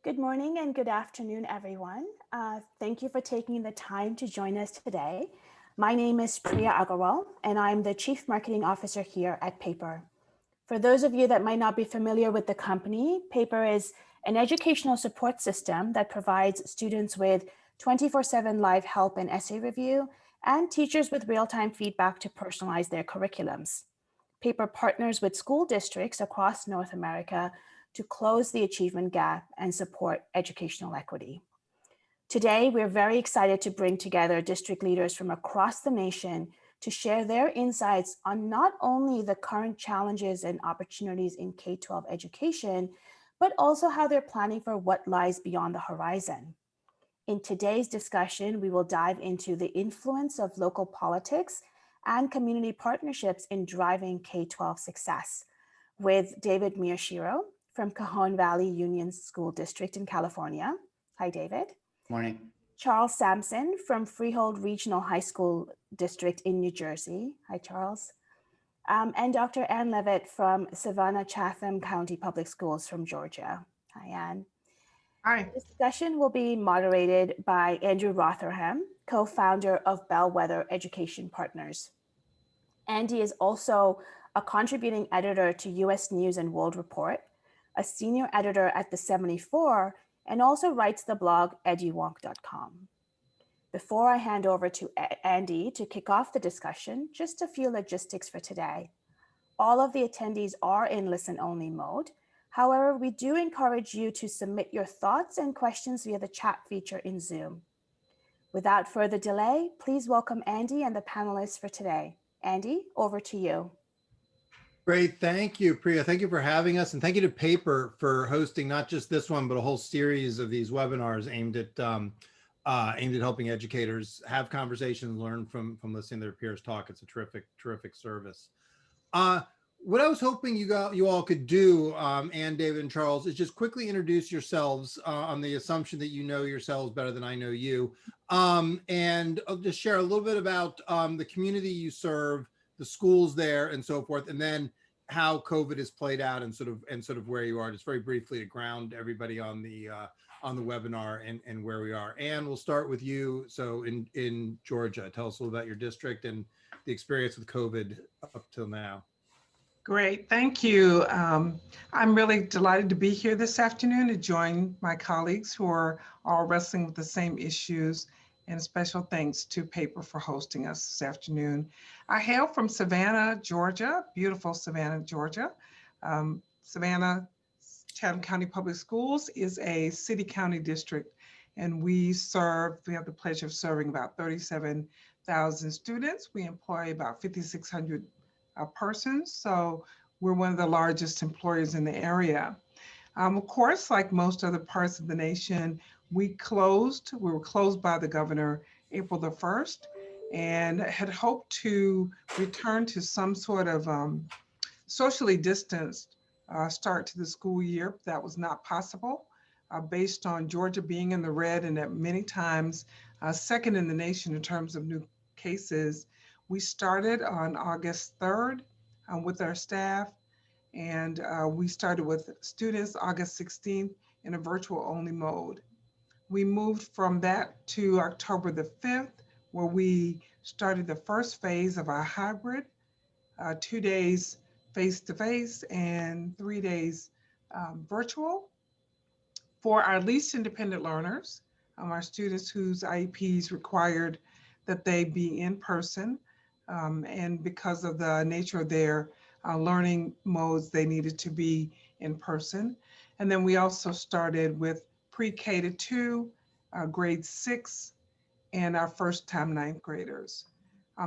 Good morning and good afternoon, everyone. Thank you for taking the time to join us today. My name is Priya Agarwal, and I'm the Chief Marketing Officer here at Paper. For those of you that might not be familiar with the company, Paper is an educational support system that provides students with 24/7 live help and essay review, and teachers with real-time feedback to personalize their curriculums. Paper partners with school districts across North America to close the achievement gap and support educational equity. Today, we're very excited to bring together district leaders from across the nation to share their insights on not only the current challenges and opportunities in K-12 education, but also how they're planning for what lies beyond the horizon. In today's discussion, we will dive into the influence of local politics and community partnerships in driving K-12 success with David Miyashiro from Cajon Valley Union School District in California. Hi, David. Morning. Charles Sampson from Freehold Regional High School District in New Jersey. Hi, Charles. And Dr. Ann Levitt from Savannah-Chatham County Public Schools from Georgia. Hi, Ann. Hi. The discussion will be moderated by Andrew Rotherham, co-founder of Bellwether Education Partners. Andy is also a contributing editor to US News and World Report, a senior editor at the 74, and also writes the blog eduwonk.com. Before I hand over to Andy to kick off the discussion, just a few logistics for today. All of the attendees are in listen-only mode. However, we do encourage you to submit your thoughts and questions via the chat feature in Zoom. Without further delay, please welcome Andy and the panelists for today. Andy, over to you. Great, thank you, Priya. Thank you for having us, and thank you to Paper for hosting not just this one, but a whole series of these webinars aimed at helping educators have conversations, learn from listening to their peers talk. It's a terrific service. What I was hoping you all could do, Ann, David, and Charles, is just quickly introduce yourselves on the assumption that you know yourselves better than I know you, and I'll just share a little bit about the community you serve, the schools there, and so forth, and then how COVID has played out and sort of where you are, just very briefly to ground everybody on the webinar and where we are. Ann, we'll start with you. So in Georgia, tell us a little about your district and the experience with COVID up till now. Great, thank you. I'm really delighted to be here this afternoon to join my colleagues who are all wrestling with the same issues, and special thanks to Paper for hosting us this afternoon. I hail from Savannah, Georgia, beautiful Savannah, Georgia. Savannah Chatham County Public Schools is a city-county district, and we have the pleasure of serving about 37,000 students. We employ about 5,600 persons, so we're one of the largest employers in the area. Of course, like most other parts of the nation, we were closed by the governor April the 1st, and had hoped to return to some sort of socially distanced start to the school year. That was not possible based on Georgia being in the red and at many times second in the nation in terms of new cases. We started on August 3rd with our staff, and we started with students August 16th in a virtual only mode. We moved from that to October the 5th, where we started the first phase of our hybrid, 2 days face-to-face and 3 days virtual. For our least independent learners, our students whose IEPs required that they be in person, and because of the nature of their learning modes, they needed to be in person. And then we also started with pre-K to 2, grade 6, and our first-time ninth graders.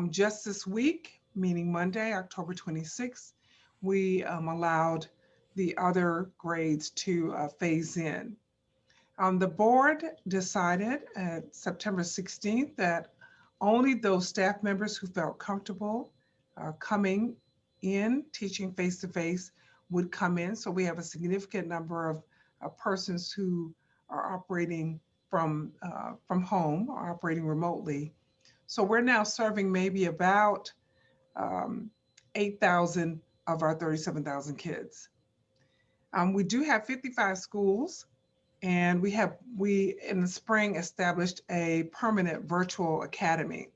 Just this week, meaning Monday, October 26th, we allowed the other grades to phase in. The board decided at September 16th that only those staff members who felt comfortable coming in, teaching face-to-face, would come in. So we have a significant number of persons who are operating from home, or operating remotely. So we're now serving maybe about 8,000 of our 37,000 kids. We do have 55 schools And we in the spring established a permanent virtual academy.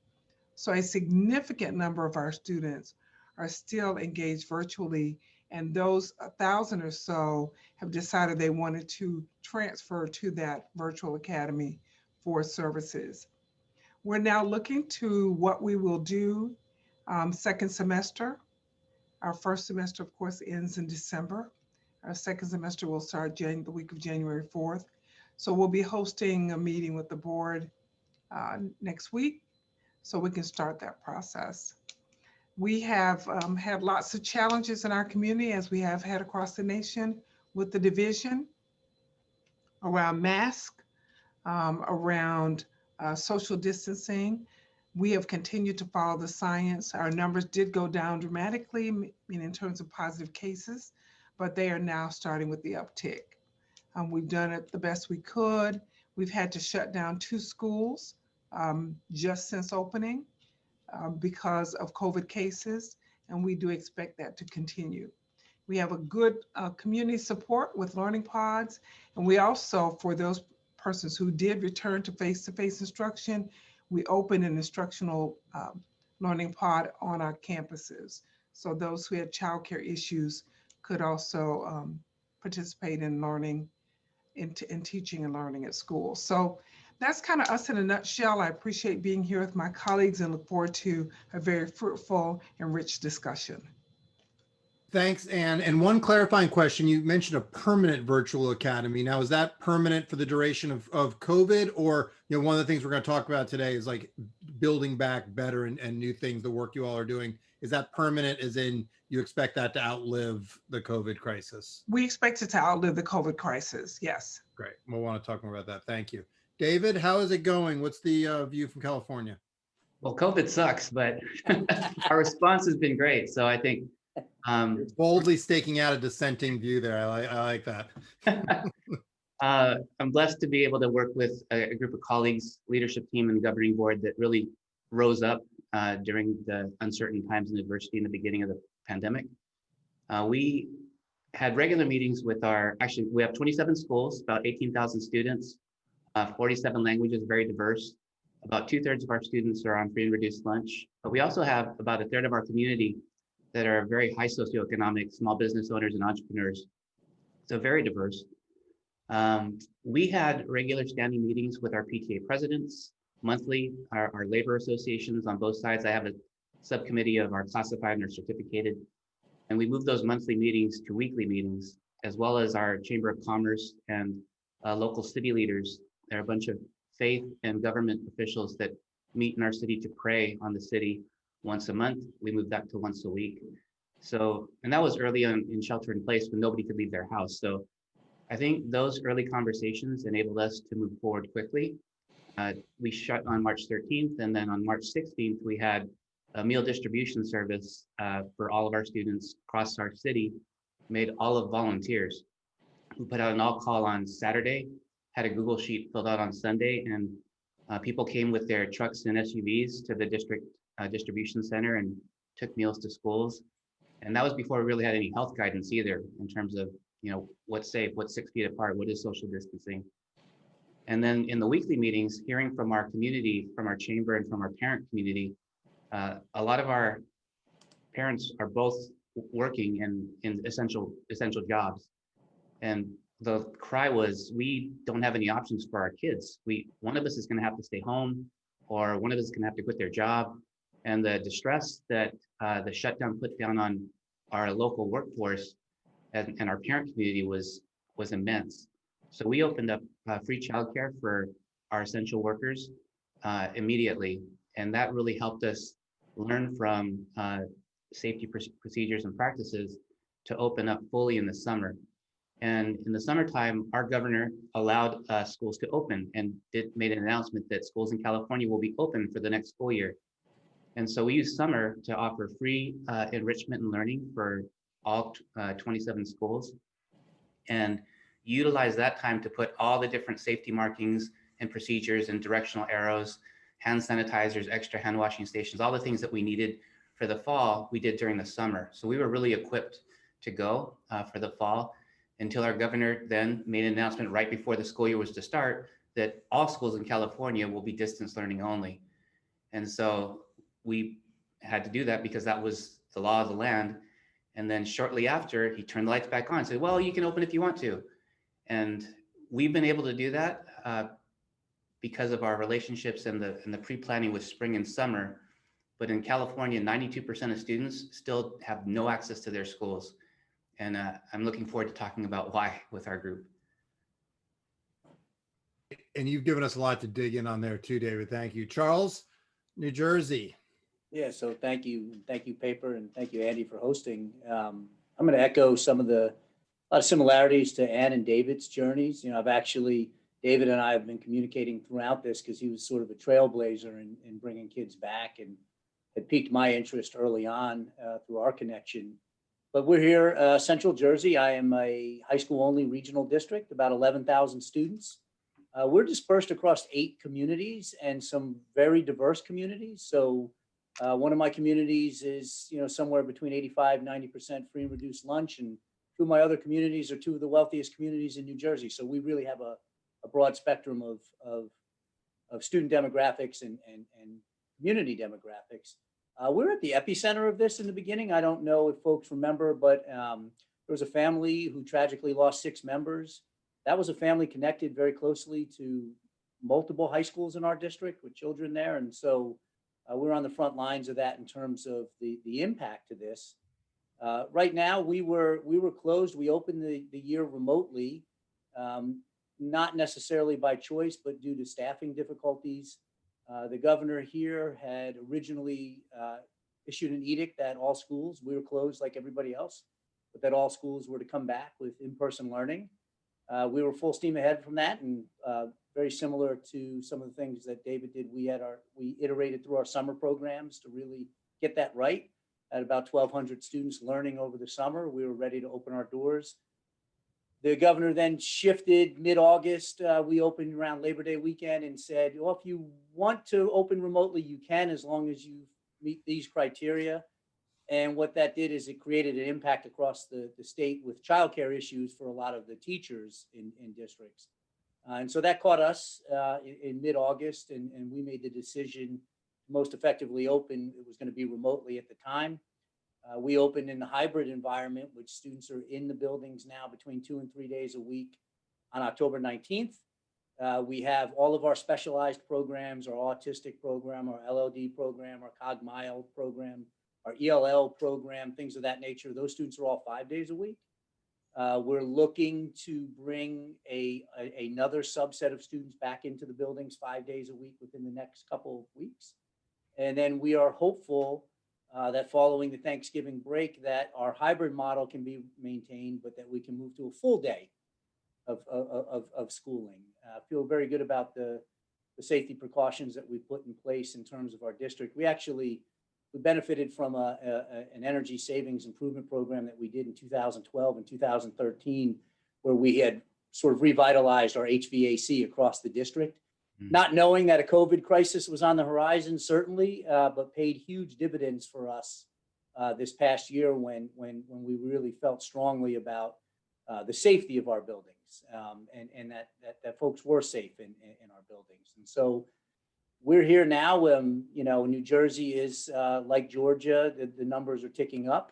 So a significant number of our students are still engaged virtually, and those 1,000 or so have decided they wanted to transfer to that virtual academy for services. We're now looking to what we will do second semester. Our first semester, of course, ends in December. Our second semester will start the week of January 4th. So we'll be hosting a meeting with the board next week so we can start that process. We have had lots of challenges in our community, as we have had across the nation, with the division around masks, around social distancing. We have continued to follow the science. Our numbers did go down dramatically in terms of positive cases, but they are now starting with the uptick. We've done it the best we could. We've had to shut down 2 schools just since opening because of COVID cases, and we do expect that to continue. We have a good community support with learning pods, and we also, for those persons who did return to face-to-face instruction, we opened an instructional learning pod on our campuses. So those who had childcare issues could also participate in learning, in teaching and learning at school. So that's kind of us in a nutshell. I appreciate being here with my colleagues and look forward to a very fruitful and rich discussion. Thanks, Anne. And one clarifying question, you mentioned a permanent virtual academy. Now, is that permanent for the duration of COVID, or, one of the things we're going to talk about today is like building back better and new things, the work you all are doing. Is that permanent, as in you expect that to outlive the COVID crisis? We expect it to outlive the COVID crisis, yes. Great. We'll want to talk more about that. Thank you. David, how is it going? What's the view from California? Well, COVID sucks, but our response has been great. So I think You're boldly staking out a dissenting view there. I like that. I'm blessed to be able to work with a group of colleagues, leadership team, and governing board that really rose up during the uncertain times and adversity in the beginning of the pandemic. We had regular meetings with actually, we have 27 schools, about 18,000 students, 47 languages, very diverse. About 2/3 of our students are on free and reduced lunch, but we also have about 1/3 of our community that are very high socioeconomic, small business owners and entrepreneurs. So very diverse. We had regular standing meetings with our PTA presidents monthly, our labor associations on both sides. I have a subcommittee of our classified and our certificated, and we moved those monthly meetings to weekly meetings, as well as our Chamber of Commerce and local city leaders. There are a bunch of faith and government officials that meet in our city to pray on the city once a month. We moved that to once a week. So, and that was early on in shelter in place when nobody could leave their house. So I think those early conversations enabled us to move forward quickly. We shut on March 13th, and then on March 16th, we had a meal distribution service for all of our students across our city, made all of volunteers. We put out an all call on Saturday, had a Google sheet filled out on Sunday, and people came with their trucks and SUVs to the district distribution center and took meals to schools. And that was before we really had any health guidance either, in terms of, what's safe, what's 6 feet apart, what is social distancing. And then in the weekly meetings, hearing from our community, from our chamber and from our parent community, a lot of our parents are both working in essential jobs. And the cry was, we don't have any options for our kids. One of us is going to have to stay home, or one of us is going to have to quit their job. And the distress that the shutdown put down on our local workforce and our parent community was immense. So we opened up free childcare for our essential workers immediately. And that really helped us learn from safety procedures and practices to open up fully in the summer. And in the summertime, our governor allowed schools to open and made an announcement that schools in California will be open for the next school year. And so we used summer to offer free enrichment and learning for all 27 schools, and utilize that time to put all the different safety markings and procedures and directional arrows, hand sanitizers, extra hand washing stations, all the things that we needed for the fall, we did during the summer. So we were really equipped to go for the fall. until our governor then made an announcement right before the school year was to start that all schools in California will be distance learning only. And so we had to do that because that was the law of the land. And then shortly after, he turned the lights back on and said, well, you can open if you want to. And we've been able to do that because of our relationships and the pre-planning with spring and summer. But in California, 92% of students still have no access to their schools. And I'm looking forward to talking about why with our group. And you've given us a lot to dig in on there too, David. Thank you. Charles, New Jersey. Yeah, so thank you, Paper, and thank you, Andy, for hosting. I'm going to echo some of a lot of similarities to Ann and David's journeys. You know, David and I have been communicating throughout this because he was sort of a trailblazer in bringing kids back, and had piqued my interest early on through our connection. But we're here, Central Jersey. I am a high school only regional district, about 11,000 students. We're dispersed across 8 communities and some very diverse communities. So one of my communities is, somewhere between 85, 90% free and reduced lunch. And 2 of my other communities are 2 of the wealthiest communities in New Jersey. So we really have a broad spectrum of student demographics and community demographics. We're at the epicenter of this in the beginning. I don't know if folks remember, but there was a family who tragically lost 6 members. That was a family connected very closely to multiple high schools in our district with children there. And so we're on the front lines of that in terms of the impact to this. Right now, we were closed. We opened the year remotely, not necessarily by choice, but due to staffing difficulties. The governor here had originally issued an edict that all schools, we were closed like everybody else, but that all schools were to come back with in-person learning. We were full steam ahead from that, and very similar to some of the things that David did. We iterated through our summer programs to really get that right. At about 1,200 students learning over the summer, we were ready to open our doors. The governor then shifted mid-August. We opened around Labor Day weekend and said, well, if you want to open remotely, you can, as long as you meet these criteria. And what that did is it created an impact across the state with childcare issues for a lot of the teachers in districts. And so that caught us in mid-August, and we made the decision to most effectively open. It was going to be remotely at the time. We opened in the hybrid environment, which students are in the buildings now between 2 and 3 days a week on October 19th. We have all of our specialized programs, our autistic program, our LLD program, our CogMile program, our ELL program, things of that nature. Those students are all 5 days a week. We're looking to bring another subset of students back into the buildings 5 days a week within the next couple of weeks. And then we are hopeful that following the Thanksgiving break that our hybrid model can be maintained, but that we can move to a full day of schooling. Feel very good about the safety precautions that we put in place in terms of our district. We benefited from an energy savings improvement program that we did in 2012 and 2013, where we had sort of revitalized our HVAC across the district, not knowing that a COVID crisis was on the horizon, certainly, but paid huge dividends for us this past year when we really felt strongly about the safety of our buildings and that folks were safe in our buildings. And so we're here now. New Jersey is like Georgia. The numbers are ticking up.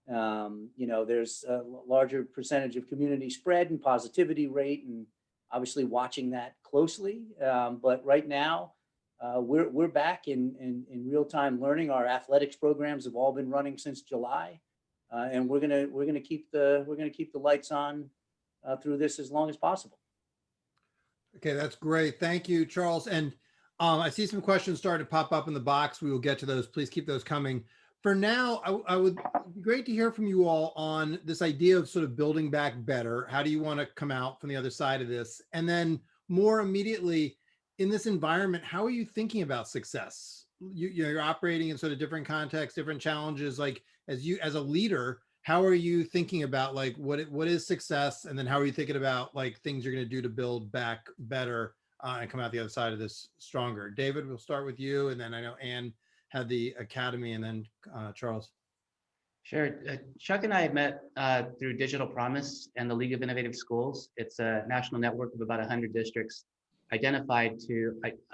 There's a larger percentage of community spread and positivity rate, and obviously watching that closely. But right now, we're back in real-time learning. Our athletics programs have all been running since July, and we're gonna keep the lights on through this as long as possible. Okay, that's great. Thank you, Charles. And I see some questions starting to pop up in the box. We will get to those. Please keep those coming. For now, I would be great to hear from you all on this idea of sort of building back better. How do you want to come out from the other side of this? And then more immediately, in this environment, how are you thinking about success? You're operating in sort of different contexts, different challenges. Like as a leader, how are you thinking about like what is success? And then how are you thinking about like things you're going to do to build back better and come out the other side of this stronger? David, we'll start with you. And then I know Ann had the academy, and then Charles. Sure. Chuck and I have met through Digital Promise and the League of Innovative Schools. It's a national network of about 100 districts identified to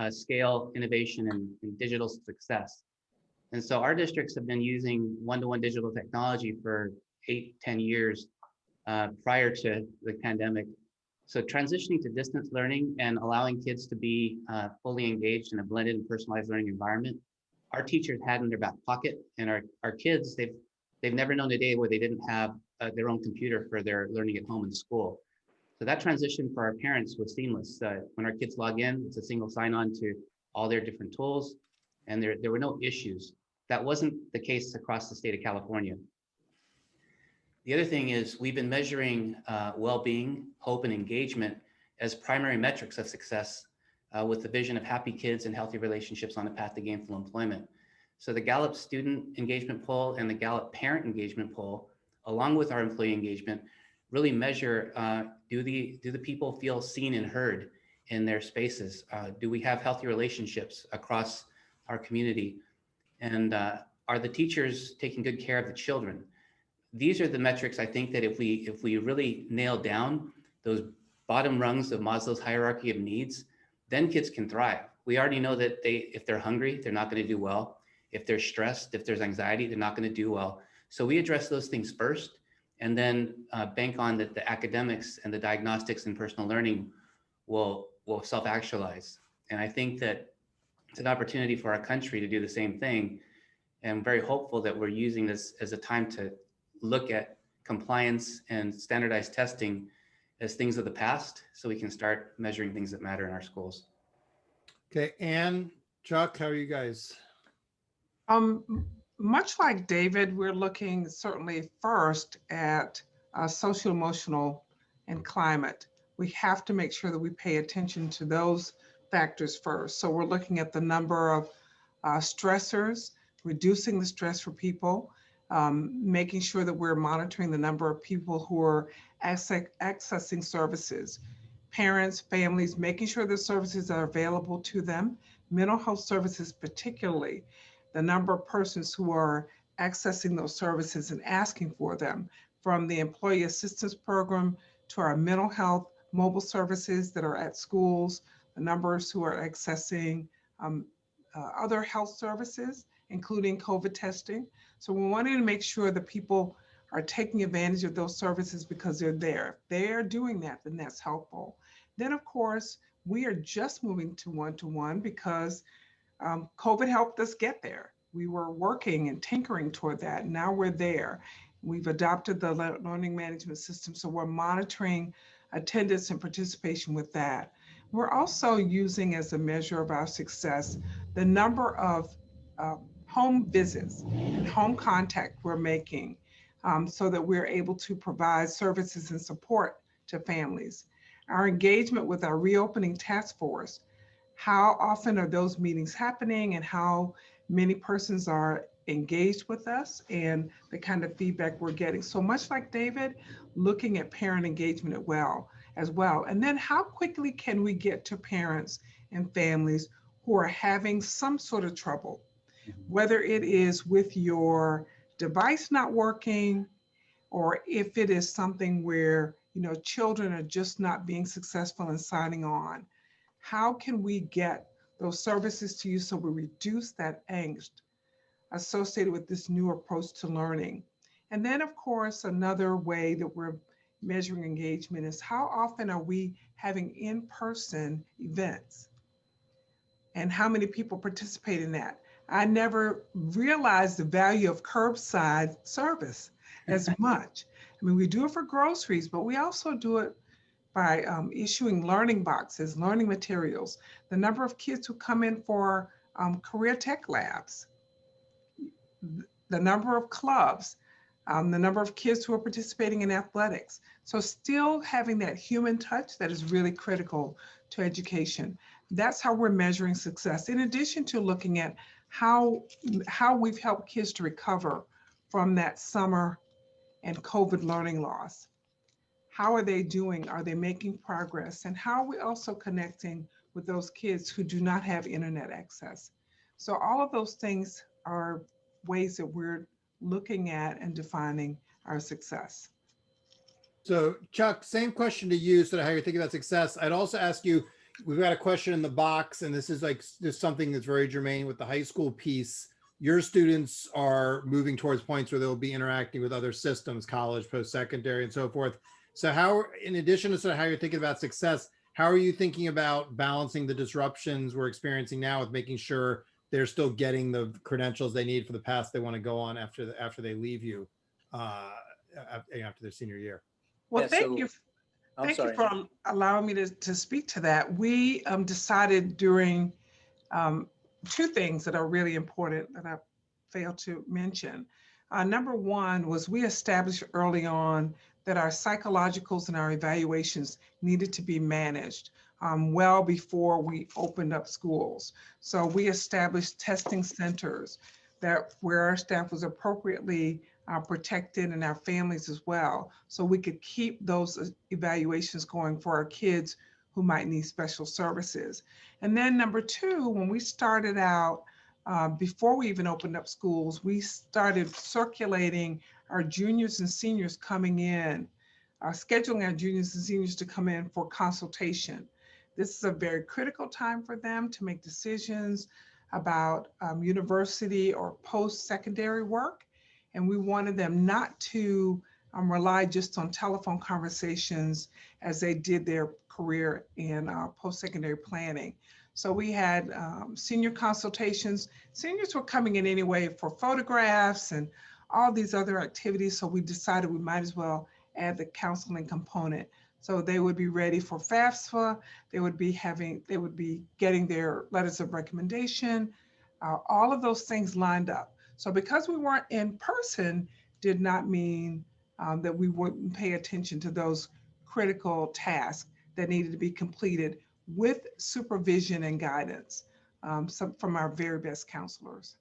scale innovation and digital success. And so our districts have been using one-to-one digital technology for 8-10 years prior to the pandemic. So transitioning to distance learning and allowing kids to be fully engaged in a blended and personalized learning environment, our teachers had in their back pocket, and our kids, they've never known a day where they didn't have their own computer for their learning at home and school. So that transition for our parents was seamless. When our kids log in, it's a single sign-on to all their different tools, and there were no issues. That wasn't the case across the state of California. The other thing is we've been measuring well-being, hope, and engagement as primary metrics of success with the vision of happy kids and healthy relationships on the path to gainful employment. So the Gallup student engagement poll and the Gallup parent engagement poll, along with our employee engagement, really measure do the people feel seen and heard in their spaces? Do we have healthy relationships across our community? And are the teachers taking good care of the children? These are the metrics I think that if we really nail down those bottom rungs of Maslow's hierarchy of needs, then kids can thrive. We already know that if they're hungry, they're not going to do well. If they're stressed, if there's anxiety, they're not going to do well. So we address those things first, and then bank on that the academics and the diagnostics and personal learning will self-actualize. And I think that it's an opportunity for our country to do the same thing. And I'm very hopeful that we're using this as a time to look at compliance and standardized testing as things of the past, so we can start measuring things that matter in our schools. Okay, Anne, Chuck, how are you guys? Much like David, we're looking certainly first at social, emotional, and climate. We have to make sure that we pay attention to those factors first. So we're looking at the number of stressors, reducing the stress for people, making sure that we're monitoring the number of people who are accessing services, parents, families, making sure the services are available to them, mental health services particularly, the number of persons who are accessing those services and asking for them, from the employee assistance program to our mental health mobile services that are at schools, the numbers who are accessing other health services, including COVID testing. So we're wanting to make sure that people are taking advantage of those services because they're there. If they're doing that, then that's helpful. Then, of course, we are just moving to one-to-one because COVID helped us get there. We were working and tinkering toward that. Now we're there. We've adopted the learning management system, so we're monitoring attendance and participation with that. We're also using as a measure of our success the number of home visits and home contact we're making so that we're able to provide services and support to families. Our engagement with our reopening task force, how often are those meetings happening and how many persons are engaged with us and the kind of feedback we're getting. So much like David, looking at parent engagement as well. And then how quickly can we get to parents and families who are having some sort of trouble, whether it is with your device not working, or if it is something where, children are just not being successful in signing on. How can we get those services to you so we reduce that angst associated with this new approach to learning? And then, of course, another way that we're measuring engagement is how often are we having in-person events and how many people participate in that? I never realized the value of curbside service as much. I mean, we do it for groceries, but we also do it by issuing learning boxes, learning materials, the number of kids who come in for career tech labs, the number of clubs, the number of kids who are participating in athletics. So still having that human touch that is really critical to education. That's how we're measuring success, in addition to looking at how we've helped kids to recover from that summer and COVID learning loss. How are they doing? Are they making progress? And how are we also connecting with those kids who do not have internet access? So all of those things are ways that we're looking at and defining our success. So Chuck, same question to you, sort of how you're thinking about success. I'd also ask you, we've got a question in the box, and this is like just something that's very germane with the high school piece. Your students are moving towards points where they'll be interacting with other systems, college, post-secondary, and so forth. So how, in addition to sort of how you're thinking about success, how are you thinking about balancing the disruptions we're experiencing now with making sure they're still getting the credentials they need for the path they want to go on after they leave you after their senior year? Well, Yeah, thank so you. I'm Thank you sorry. for allowing me to speak to that. We decided during um, two things that are really important that I failed to mention. Number one was we established early on that our psychologicals and our evaluations needed to be managed well before we opened up schools. So we established testing centers that where our staff was appropriately protected and our families as well. So we could keep those evaluations going for our kids who might need special services. And then number two, when we started out, before we even opened up schools, we started circulating our juniors and seniors coming in, scheduling our juniors and seniors to come in for consultation. This is a very critical time for them to make decisions about university or post-secondary work. And we wanted them not to rely just on telephone conversations as they did their career in post-secondary planning. So we had senior consultations. Seniors were coming in anyway for photographs and all these other activities. So we decided we might as well add the counseling component. So they would be ready for FAFSA. They would be getting their letters of recommendation. All of those things lined up. So because we weren't in person, did not mean that we wouldn't pay attention to those critical tasks that needed to be completed with supervision and guidance from our very best counselors.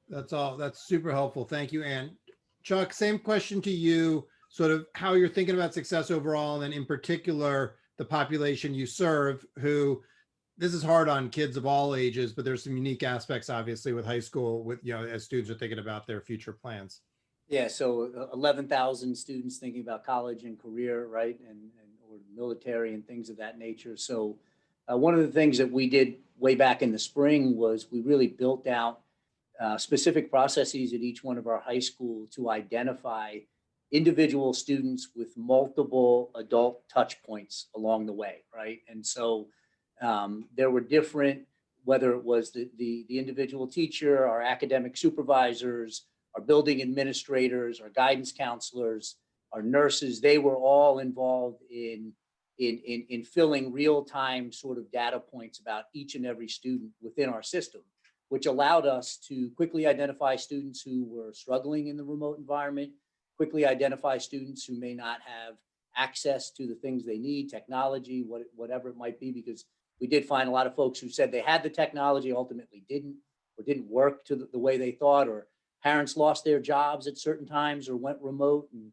That's all. That's super helpful. Thank you, Ann. Chuck, same question to you, sort of how you're thinking about success overall, and then in particular, the population you serve, who this is hard on kids of all ages, but there's some unique aspects, obviously, with high school, with, you know, as students are thinking about their future plans. Yeah, so 11,000 students thinking about college and career, right, and or military and things of that nature. So one of the things that we did way back in the spring was we really built out specific processes at each one of our high school to identify individual students with multiple adult touch points along the way, right? And so there were different, whether it was the individual teacher, our academic supervisors, our building administrators, our guidance counselors, our nurses, they were all involved in filling real-time sort of data points about each and every student within our system, which allowed us to quickly identify students who were struggling in the remote environment, quickly identify students who may not have access to the things they need, technology, whatever it might be, because we did find a lot of folks who said they had the technology, ultimately didn't, or didn't work to the way they thought, or parents lost their jobs at certain times or went remote and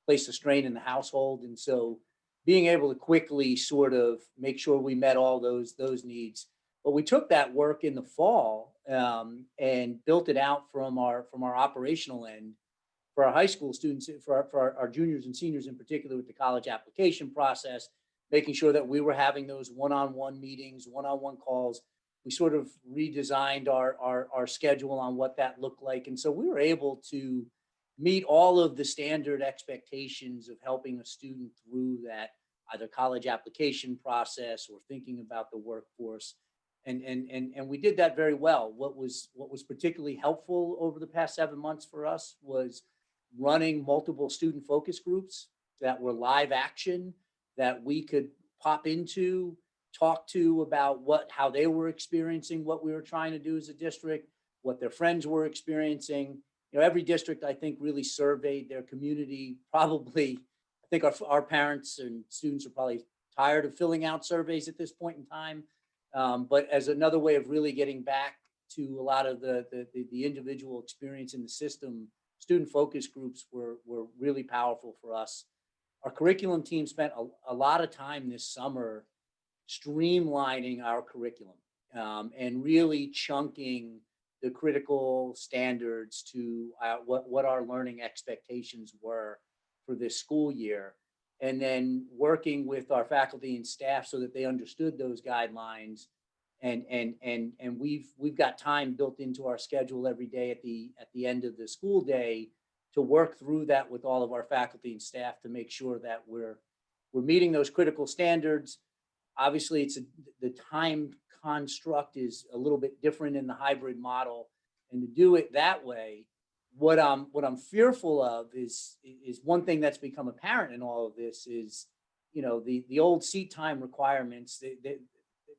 placed a strain in the household. And so being able to quickly sort of make sure we met all those needs. But we took that work in the fall and built it out from our operational end for our high school students, for our juniors and seniors in particular, with the college application process, making sure that we were having those one-on-one meetings, one-on-one calls. We sort of redesigned our schedule on what that looked like. And so we were able to meet all of the standard expectations of helping a student through that either college application process or thinking about the workforce. And we did that very well. What was particularly helpful over the past 7 months for us was running multiple student focus groups that were live action, that we could pop into, talk to about how they were experiencing what we were trying to do as a district, what their friends were experiencing. You know, every district, I think, really surveyed their community. Probably, I think our parents and students are probably tired of filling out surveys at this point in time. But as another way of really getting back to a lot of the individual experience in the system, student focus groups were really powerful for us. Our curriculum team spent a lot of time this summer streamlining our curriculum and really chunking the critical standards to what our learning expectations were for this school year, and then working with our faculty and staff so that they understood those guidelines. And we've got time built into our schedule every day at the end of the school day to work through that with all of our faculty and staff to make sure that we're meeting those critical standards. Obviously, the time construct is a little bit different in the hybrid model, and to do it that way, what I'm fearful of is one thing that's become apparent in all of this is, the old seat time requirements,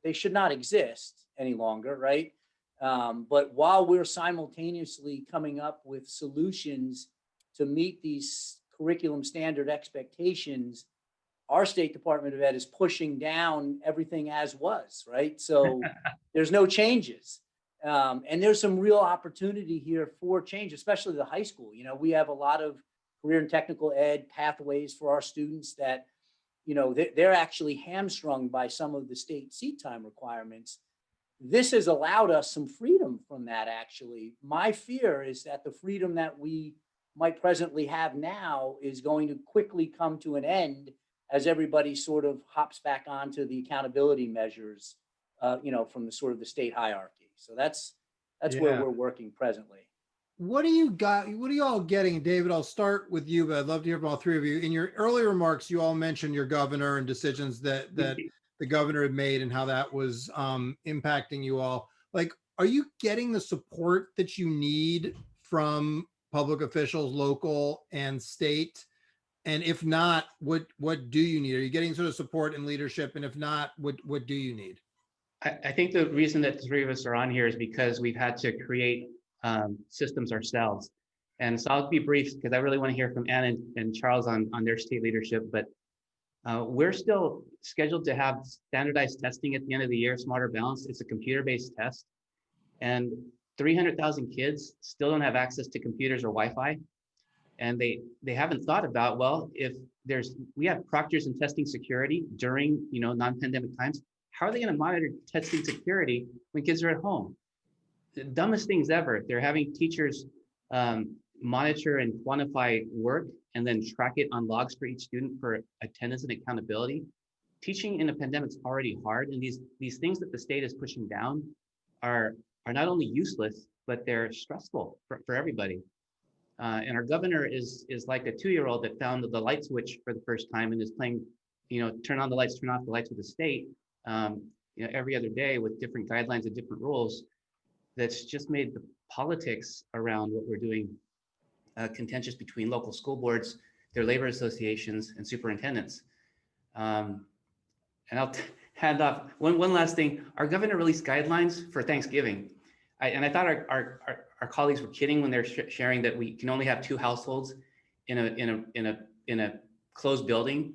they should not exist any longer, right? But while we're simultaneously coming up with solutions to meet these curriculum standard expectations, our State Department of Ed is pushing down everything as was, right? So there's no changes. And there's some real opportunity here for change, especially the high school. We have a lot of career and technical ed pathways for our students that, they're actually hamstrung by some of the state seat time requirements. This has allowed us some freedom from that, actually. My fear is that the freedom that we might presently have now is going to quickly come to an end as everybody sort of hops back onto the accountability measures, from the sort of the state hierarchy. So that's where we're working presently. What do you all getting? David, I'll start with you, but I'd love to hear from all three of you. In your earlier remarks, you all mentioned your governor and decisions that the governor had made and how that was impacting you all. Like, are you getting the support that you need from public officials, local and state? And if not, what do you need? Are you getting sort of support and leadership? And if not, what do you need? I think the reason that the three of us are on here is because we've had to create systems ourselves. And so I'll be brief because I really want to hear from Ann and Charles on their state leadership, but we're still scheduled to have standardized testing at the end of the year, Smarter Balanced. It's a computer-based test. And 300,000 kids still don't have access to computers or Wi-Fi. And they haven't thought about, well, if we have proctors in testing security during, non-pandemic times, how are they going to monitor testing security when kids are at home? The dumbest things ever. They're having teachers monitor and quantify work and then track it on logs for each student for attendance and accountability. Teaching in a pandemic is already hard, and these things that the state is pushing down are not only useless, but they're stressful for everybody. And our governor is like a 2-year-old that found the light switch for the first time and is playing, turn on the lights, turn off the lights with the state, every other day with different guidelines and different rules. That's just made the politics around what we're doing contentious between local school boards, their labor associations, and superintendents. And I'll hand off one last thing. Our governor released guidelines for Thanksgiving. I thought our colleagues were kidding when they're sharing that we can only have 2 households in a closed building,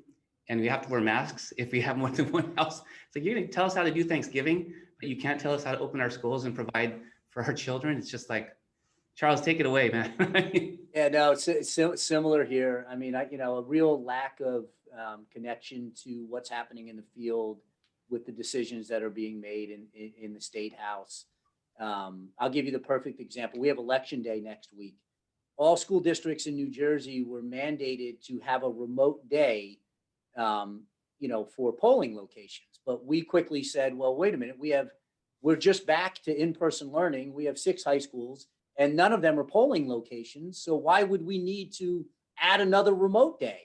and we have to wear masks if we have more than one house. It's like, you're going to tell us how to do Thanksgiving, but you can't tell us how to open our schools and provide for our children. It's just like, Charles, take it away, man. Yeah, no, it's similar here. I mean, a real lack of connection to what's happening in the field with the decisions that are being made in the State House. I'll give you the perfect example. We have Election Day next week. All school districts in New Jersey were mandated to have a remote day, for polling locations. But we quickly said, well, wait a minute, we're just back to in-person learning. We have 6 high schools and none of them are polling locations. So why would we need to add another remote day?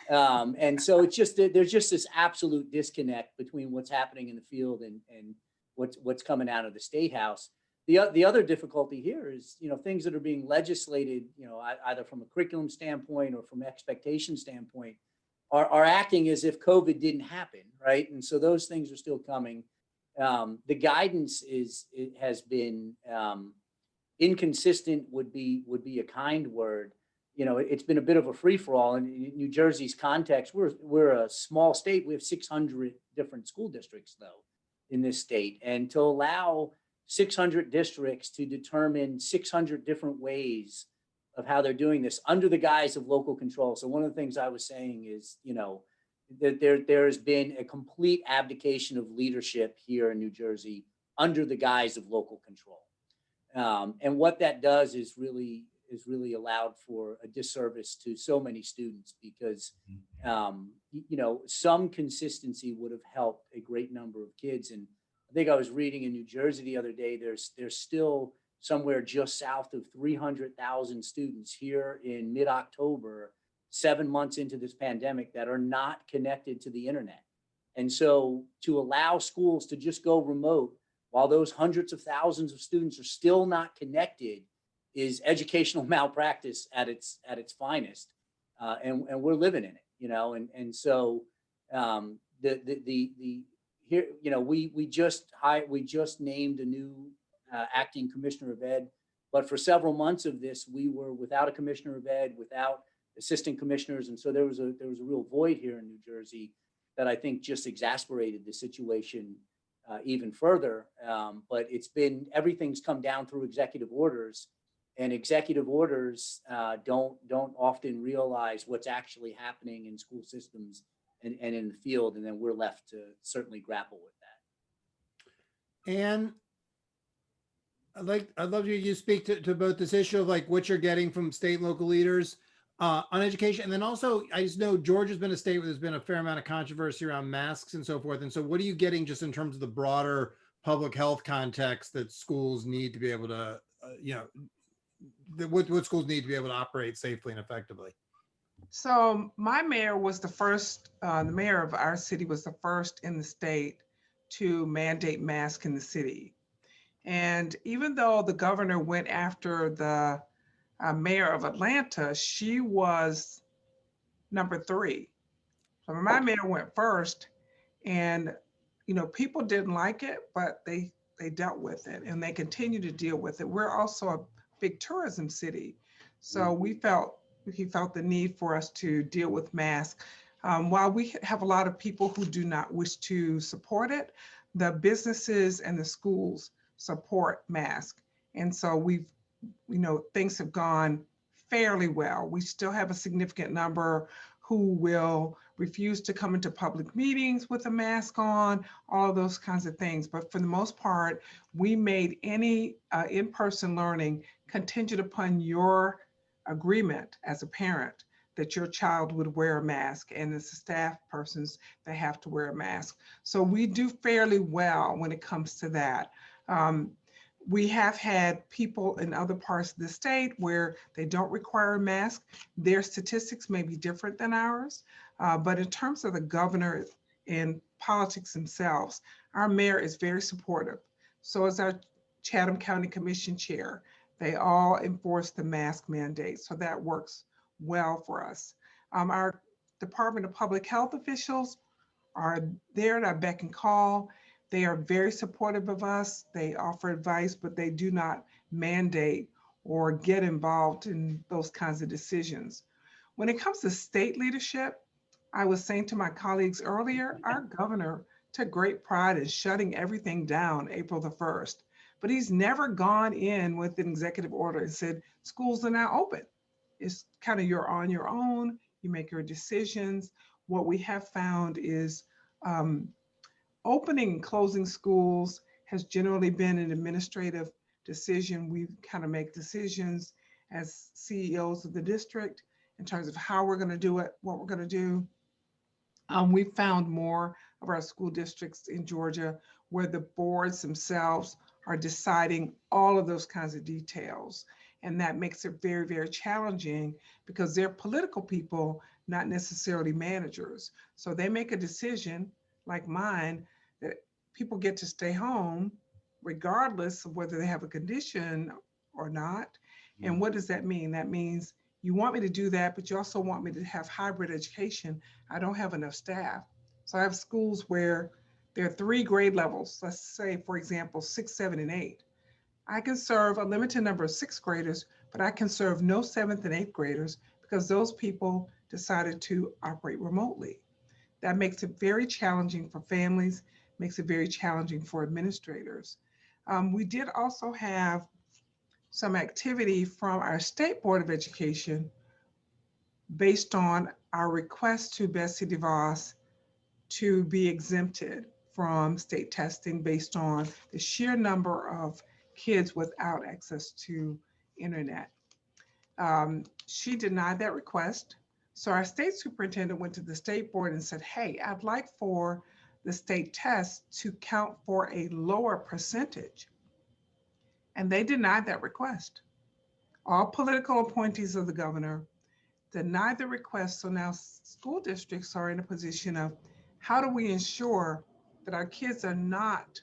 And so there's just this absolute disconnect between what's happening in the field and what's coming out of the State House. The other difficulty here is, things that are being legislated, either from a curriculum standpoint or from expectation standpoint, are acting as if COVID didn't happen, right? And so those things are still coming. The guidance has been inconsistent would be a kind word. It's been a bit of a free for all. And in New Jersey's context, we're a small state. We have 600 different school districts though in this state, and to allow 600 districts to determine 600 different ways of how they're doing this under the guise of local control. So one of the things I was saying is, that there has been a complete abdication of leadership here in New Jersey under the guise of local control. And what that does is really allowed for a disservice to so many students because some consistency would have helped a great number of kids. And I think I was reading in New Jersey the other day, there's still somewhere just south of 300,000 students here in mid-October, 7 months into this pandemic, that are not connected to the internet. And so to allow schools to just go remote while those hundreds of thousands of students are still not connected is educational malpractice at its finest. And we're living in it, and so the here, we just named a new acting commissioner of ed, but for several months of this, we were without a commissioner of ed, without assistant commissioners. And so there was a real void here in New Jersey that I think just exasperated the situation even further. But everything's come down through executive orders, and executive orders don't often realize what's actually happening in school systems and in the field. And then we're left to certainly grapple with that. And I'd love you speak to both this issue of like what you're getting from state and local leaders on education. And then also, I just know Georgia's been a state where there's been a fair amount of controversy around masks and so forth. And so what are you getting just in terms of the broader public health context that schools need to be able to, what schools need to be able to operate safely and effectively? So my mayor was the first, the mayor of our city was the first in the state to mandate masks in the city. And even though the governor went after the mayor of Atlanta, she was number 3. So my mayor went first, and people didn't like it, but they dealt with it, and they continue to deal with it. We're also a big tourism city, so he felt the need for us to deal with masks. While we have a lot of people who do not wish to support it, the businesses and the schools support masks. And so things have gone fairly well. We still have a significant number who will refuse to come into public meetings with a mask on, all of those kinds of things. But for the most part, we made any in-person learning contingent upon your agreement as a parent that your child would wear a mask, and as the staff persons, they have to wear a mask. So we do fairly well when it comes to that. We have had people in other parts of the state where they don't require a mask. Their statistics may be different than ours, but in terms of the governor and politics themselves, our mayor is very supportive. So is our Chatham County Commission chair. They all enforce the mask mandate, so that works well for us. Our Department of Public Health officials are there at our beck and call. They are very supportive of us. They offer advice, but they do not mandate or get involved in those kinds of decisions. When it comes to state leadership, I was saying to my colleagues earlier, our governor took great pride in shutting everything down April the 1st, but he's never gone in with an executive order and said, schools are now open. It's kind of you're on your own, you make your decisions. What we have found is opening and closing schools has generally been an administrative decision. We kind of make decisions as CEOs of the district in terms of how we're going to do it, what we're going to do. We found more of our school districts in Georgia where the boards themselves are deciding all of those kinds of details. And that makes it very, very challenging because they're political people, not necessarily managers. So they make a decision like mine that people get to stay home regardless of whether they have a condition or not. And what does that mean? That means you want me to do that, but you also want me to have hybrid education. I don't have enough staff. So I have schools where there are 3 grade levels, let's say, for example, 6, 7, and 8. I can serve a limited number of 6th graders, but I can serve no 7th and 8th graders because those people decided to operate remotely. That makes it very challenging for families, makes it very challenging for administrators. We did also have some activity from our State Board of Education based on our request to Betsy DeVos to be exempted from state testing based on the sheer number of kids without access to internet. She denied that request. So our state superintendent went to the state board and said, hey, I'd like for the state test to count for a lower percentage. And they denied that request. All political appointees of the governor denied the request. So now school districts are in a position of how do we ensure that our kids are not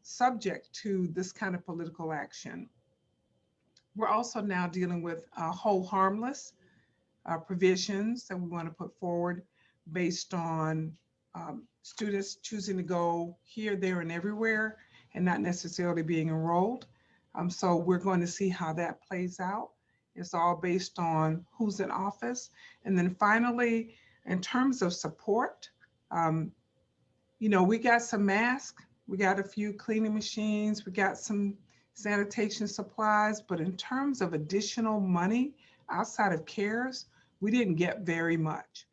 subject to this kind of political action? We're also now dealing with hold harmless provisions that we want to put forward based on students choosing to go here, there, and everywhere and not necessarily being enrolled. So we're going to see how that plays out. It's all based on who's in office. And then finally, in terms of support, we got some masks, we got a few cleaning machines, we got some sanitation supplies, but in terms of additional money outside of CARES, we didn't get very much.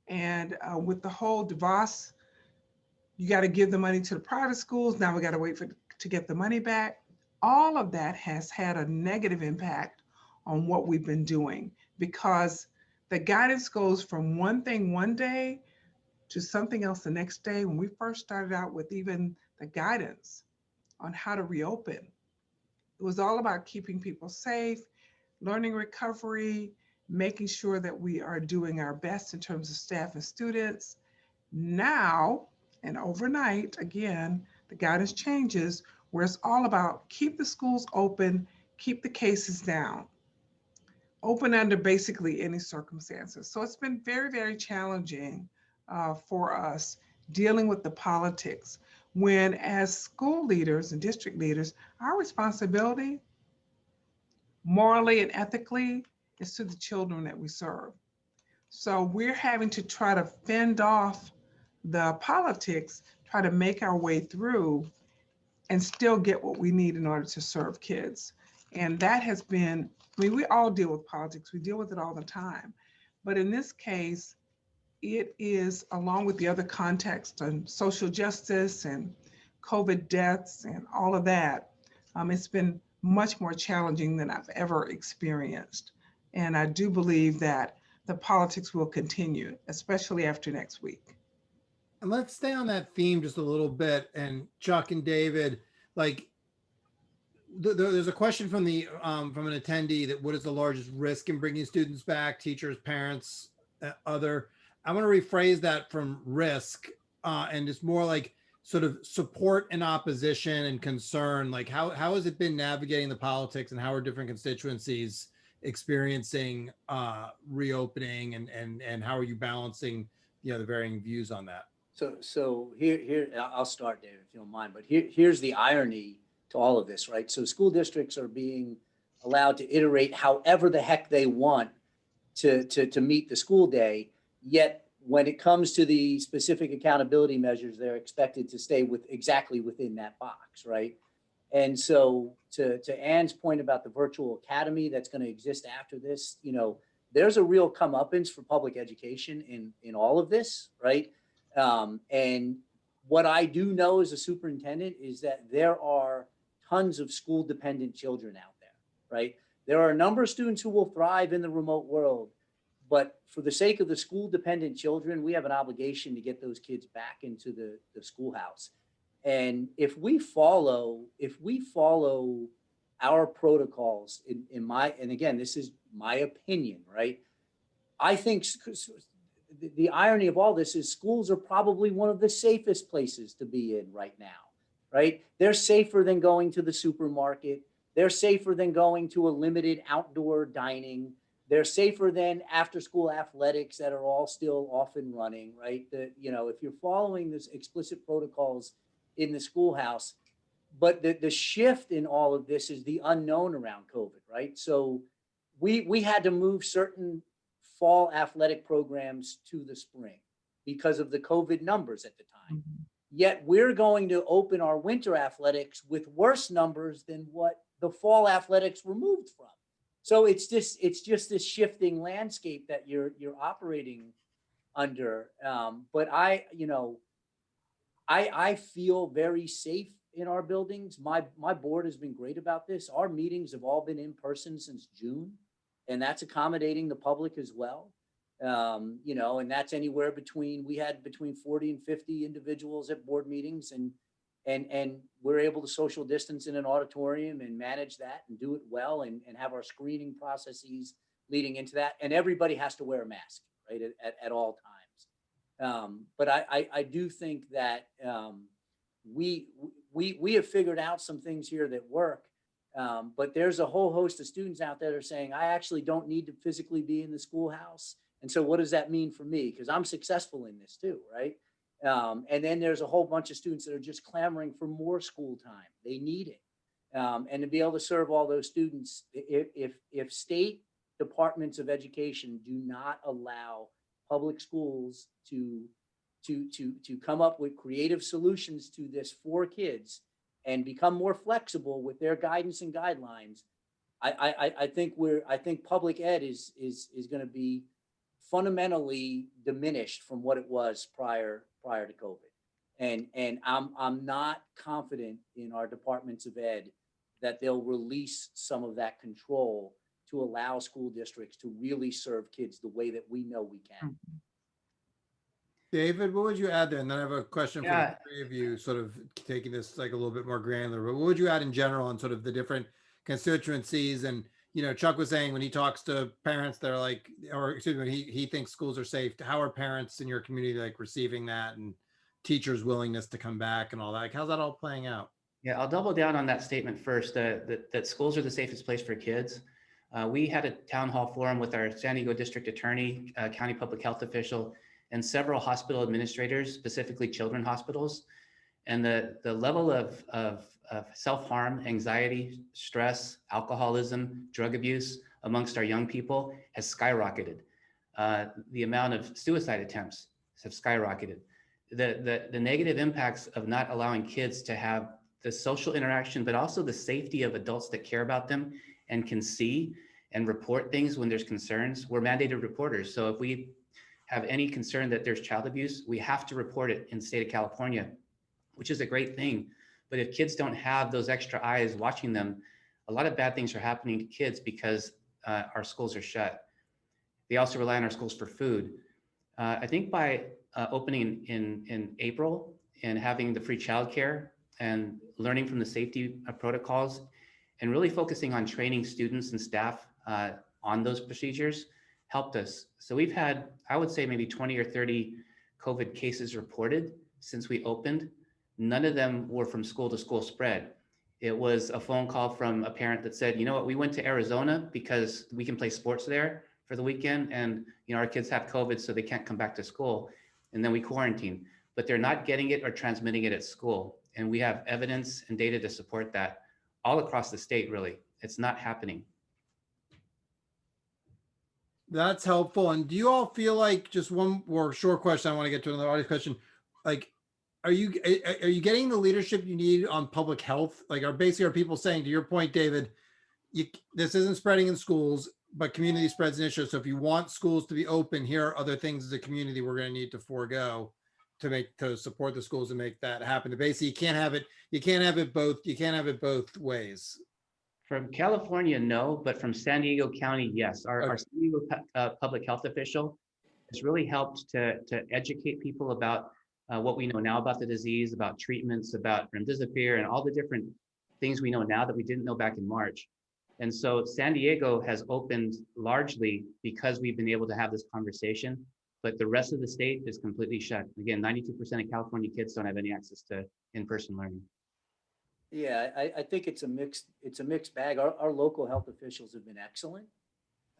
And with the whole DeVos, you got to give the money to the private schools. Now we got to wait to get the money back. All of that has had a negative impact on what we've been doing because the guidance goes from one thing one day to something else the next day. When we first started out with even the guidance on how to reopen, it was all about keeping people safe, learning recovery, making sure that we are doing our best in terms of staff and students. Now, and overnight, again, the guidance changes where it's all about keep the schools open, keep the cases down, open under basically any circumstances. So it's been very, very challenging for us dealing with the politics when as school leaders and district leaders, our responsibility morally and ethically is to the children that we serve. So we're having to try to fend off the politics, try to make our way through and still get what we need in order to serve kids. And that has been, we all deal with politics, we deal with it all the time. But in this case, it is along with the other context on social justice and COVID deaths and all of that, it's been much more challenging than I've ever experienced. And I do believe that the politics will continue, especially after next week. And let's stay on that theme just a little bit. And Chuck and David, like there's a question from from an attendee that what is the largest risk in bringing students back, teachers, parents, other. I want to rephrase that from risk and it's more like sort of support and opposition and concern. Like how has it been navigating the politics and how are different constituencies experiencing reopening and how are you balancing the varying views on that? So here I'll start, David, if you don't mind. But here's the irony to all of this, right? So school districts are being allowed to iterate however the heck they want to meet the school day. Yet when it comes to the specific accountability measures, they're expected to stay exactly within that box, right? And so to Ann's point about the virtual academy that's going to exist after this, there's a real comeuppance for public education in all of this, right? And what I do know as a superintendent is that there are tons of school dependent children out there, right? There are a number of students who will thrive in the remote world, but for the sake of the school dependent children, we have an obligation to get those kids back into the schoolhouse. And if we follow our protocols and again, this is my opinion, right? I think the irony of all this is schools are probably one of the safest places to be in right now, right? They're safer than going to the supermarket. They're safer than going to a limited outdoor dining. They're safer than after school athletics that are all still off and running, right? If you're following this explicit protocols in the schoolhouse, but the shift in all of this is the unknown around COVID, right? So we had to move certain fall athletic programs to the spring because of the COVID numbers at the time. Mm-hmm. Yet we're going to open our winter athletics with worse numbers than what the fall athletics were moved from. So it's just this shifting landscape that you're operating under. But I feel very safe in our buildings. My board has been great about this. Our meetings have all been in person since June, and that's accommodating the public as well. You know, and that's anywhere between, we had between 40 and 50 individuals at board meetings, and we're able to social distance in an auditorium and manage that and do it well, and have our screening processes leading into that. And everybody has to wear a mask, right, at all times. But I do think that we have figured out some things here that work. But there's a whole host of students out there that are saying, I actually don't need to physically be in the schoolhouse. And so what does that mean for me? Because I'm successful in this too, right? And then there's a whole bunch of students that are just clamoring for more school time. They need it. And to be able to serve all those students, if state departments of education do not allow public schools to come up with creative solutions to this for kids and become more flexible with their guidance and guidelines, I think public ed is going to be fundamentally diminished from what it was prior to COVID. And I'm not confident in our departments of ed that they'll release some of that control to allow school districts to really serve kids the way that we know we can. David, what would you add there? And then I have a question for Yeah. the three of you, sort of taking this like a little bit more granular, but what would you add in general on sort of the different constituencies? And, you know, Chuck was saying when he talks to parents, they're like, or excuse me, he thinks schools are safe. How are parents in your community like receiving that, and teachers' willingness to come back and all that? Like, how's that all playing out? Yeah, I'll double down on that statement first, that schools are the safest place for kids. We had a town hall forum with our San Diego district attorney, county public health official, and several hospital administrators, specifically children's hospitals. And the level of self-harm, anxiety, stress, alcoholism, drug abuse amongst our young people has skyrocketed. The amount of suicide attempts have skyrocketed. The negative impacts of not allowing kids to have the social interaction, but also the safety of adults that care about them and can see and report things when there's concerns. We're mandated reporters. So if we have any concern that there's child abuse, we have to report it in the state of California, which is a great thing. But if kids don't have those extra eyes watching them, a lot of bad things are happening to kids because our schools are shut. They also rely on our schools for food. I think by opening in April and having the free childcare and learning from the safety protocols and really focusing on training students and staff on those procedures helped us. So we've had, I would say, maybe 20 or 30 COVID cases reported since we opened. None of them were from school to school spread. It was a phone call from a parent that said, you know what, we went to Arizona because we can play sports there for the weekend, and you know our kids have COVID, so they can't come back to school, and then we quarantine. But they're not getting it or transmitting it at school, and we have evidence and data to support that all across the state. Really, it's not happening. That's helpful. And do you all feel like, just one more short question, I want to get to another audience question, like, are you getting the leadership you need on public health? Like, are people saying, to your point, David, this isn't spreading in schools, but community spread's an issue. So if you want schools to be open, here are other things as a community we're going to need to forego to support the schools and make that happen. Basically, you can't have it both ways. From California, no, but from San Diego County, yes. Our San Diego public health official has really helped to educate people about what we know now about the disease, about treatments, about remdesivir, and all the different things we know now that we didn't know back in March. And so San Diego has opened largely because we've been able to have this conversation, but the rest of the state is completely shut. Again, 92% of California kids don't have any access to in-person learning. Yeah, I think it's a mixed bag. Our local health officials have been excellent.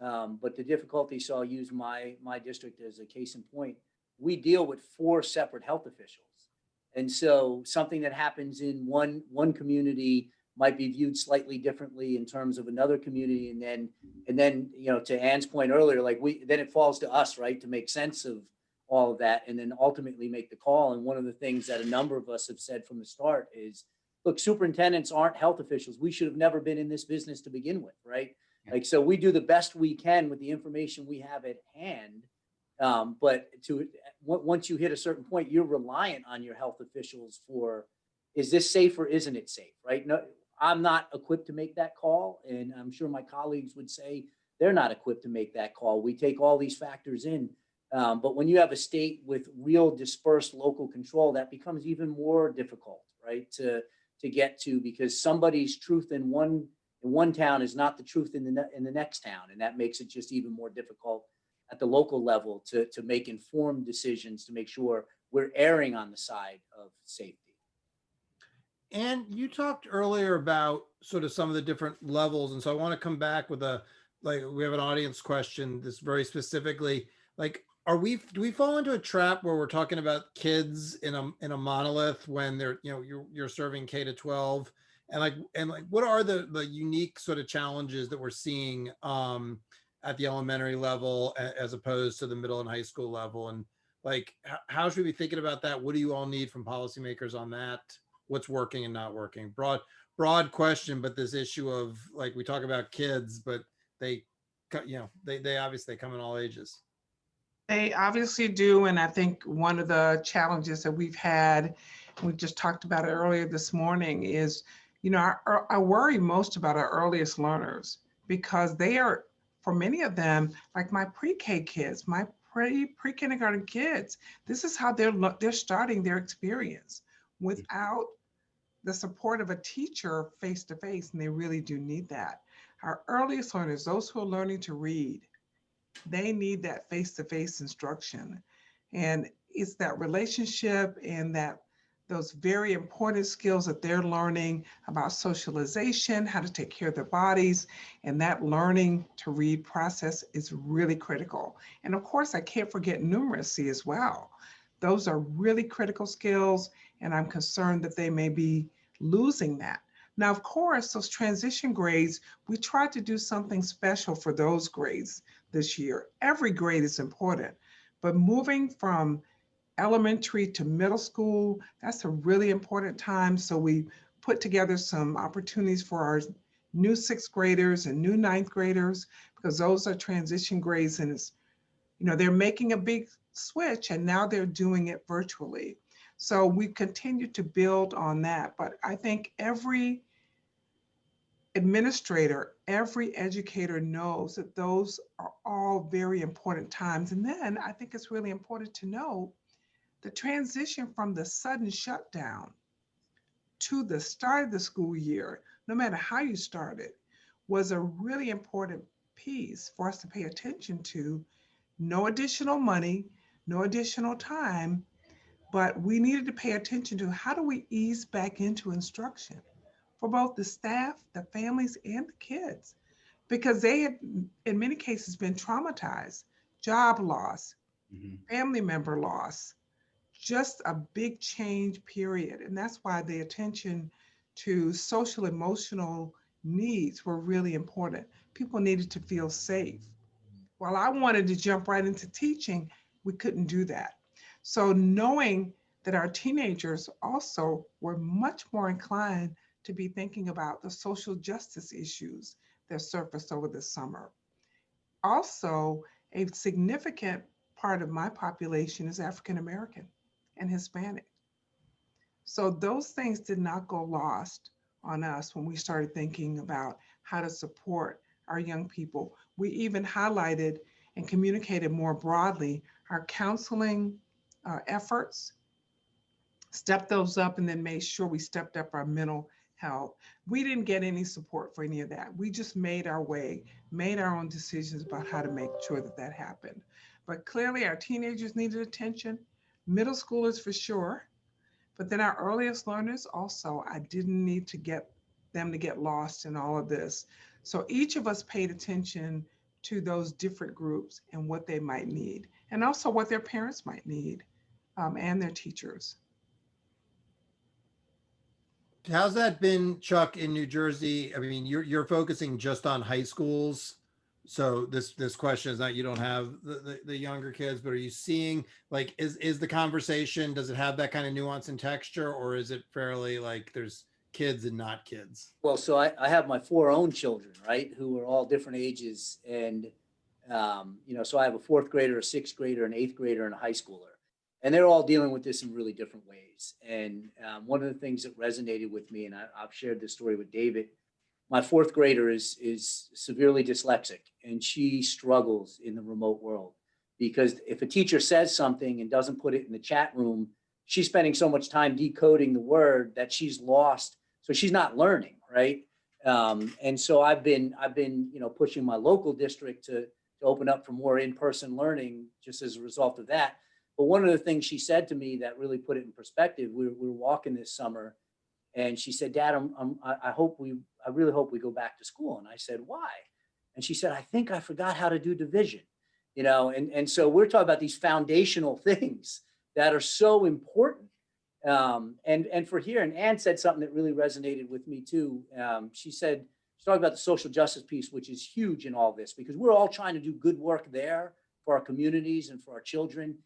But the difficulty, so I'll use my district as a case in point. We deal with 4 separate health officials. And so something that happens in one community might be viewed slightly differently in terms of another community. And then, you know, to Ann's point earlier, like then it falls to us, right, to make sense of all of that and then ultimately make the call. And one of the things that a number of us have said from the start is, look, superintendents aren't health officials. We should have never been in this business to begin with, right? Like, so we do the best we can with the information we have at hand. But once you hit a certain point, you're reliant on your health officials for is this safe or isn't it safe, right? No, I'm not equipped to make that call, and I'm sure my colleagues would say they're not equipped to make that call. We take all these factors in, but when you have a state with real dispersed local control, that becomes even more difficult, right, to get to, because somebody's truth in one town is not the truth in the next town, and that makes it just even more difficult at the local level to make informed decisions to make sure we're erring on the side of safety. And you talked earlier about sort of some of the different levels. And so I want to come back with like, we have an audience question this very specifically, like, do we fall into a trap where we're talking about kids in a monolith when they're, you're serving K-12, and what are the unique sort of challenges that we're seeing at the elementary level as opposed to the middle and high school level? And like, how should we be thinking about that? What do you all need from policymakers on that? What's working and not working? Broad question, but this issue of, like, we talk about kids, but they obviously come in all ages. They obviously do. And I think one of the challenges that we've had, we just talked about it earlier this morning, is, I worry most about our earliest learners, because they are, for many of them, like my pre-K kids, my pre-kindergarten kids, this is how they're starting their experience without the support of a teacher face to face, and they really do need that. Our earliest learners, those who are learning to read, they need that face-to-face instruction. And it's that relationship and those very important skills that they're learning about socialization, how to take care of their bodies, and that learning to read process is really critical. And of course, I can't forget numeracy as well. Those are really critical skills, and I'm concerned that they may be losing that. Now, of course, those transition grades, we tried to do something special for those grades this year. Every grade is important, but moving from elementary to middle school, that's a really important time. So we put together some opportunities for our new sixth graders and new ninth graders, because those are transition grades, and it's, they're making a big switch, and now they're doing it virtually. So we continue to build on that. But I think every administrator, every educator knows that those are all very important times. And then I think it's really important to know the transition from the sudden shutdown to the start of the school year, no matter how you started, was a really important piece for us to pay attention to. No additional money, no additional time, but we needed to pay attention to how do we ease back into instruction for both the staff, the families, and the kids, because they had, in many cases, been traumatized, job loss, family member loss, just a big change period. And that's why the attention to social emotional needs were really important. People needed to feel safe. While I wanted to jump right into teaching, we couldn't do that. So knowing that our teenagers also were much more inclined to be thinking about the social justice issues that surfaced over the summer. Also, a significant part of my population is African American and Hispanic. So those things did not go lost on us when we started thinking about how to support our young people. We even highlighted and communicated more broadly our counseling efforts, stepped those up, and then made sure we stepped up our mental health. We didn't get any support for any of that. We just made our way, made our own decisions about how to make sure that that happened. But clearly our teenagers needed attention, middle schoolers for sure, but then our earliest learners also, I didn't need to get them to get lost in all of this. So each of us paid attention to those different groups and what they might need, and also what their parents might need, and their teachers. How's that been, Chuck, in New Jersey? I mean, you're focusing just on high schools. So this question is not, you don't have the younger kids, but are you seeing, like, is the conversation, does it have that kind of nuance and texture, or is it fairly like there's kids and not kids? Well, so I have my four own children, right, who are all different ages. And, so I have a fourth grader, a sixth grader, an eighth grader, and a high schooler. and they're all dealing with this in really different ways. And one of the things that resonated with me, and I've shared this story with David, my fourth grader is severely dyslexic, and she struggles in the remote world because if a teacher says something and doesn't put it in the chat room, she's spending so much time decoding the word that she's lost. So she's not learning, right? And so I've been pushing my local district to open up for more in-person learning just as a result of that. But one of the things she said to me that really put it in perspective, we were walking this summer, and she said, "Dad, I really hope we go back to school." And I said, "Why?" And she said, "I think I forgot how to do division." And so we're talking about these foundational things that are so important. And for here, and Ann said something that really resonated with me too. She talked about the social justice piece, which is huge in all this, because we're all trying to do good work there for our communities and for our children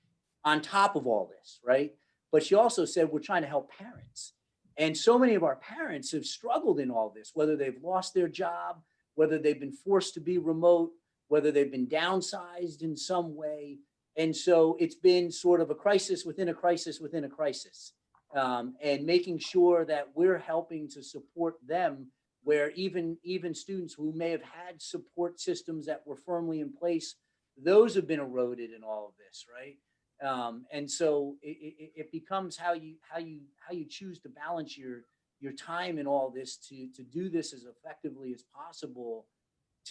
on top of all this, right? But she also said we're trying to help parents. And so many of our parents have struggled in all this, whether they've lost their job, whether they've been forced to be remote, whether they've been downsized in some way. And so it's been sort of a crisis within a crisis within a crisis. And making sure that we're helping to support them, where even students who may have had support systems that were firmly in place, those have been eroded in all of this, right? And so it becomes how you choose to balance your time in all this to do this as effectively as possible.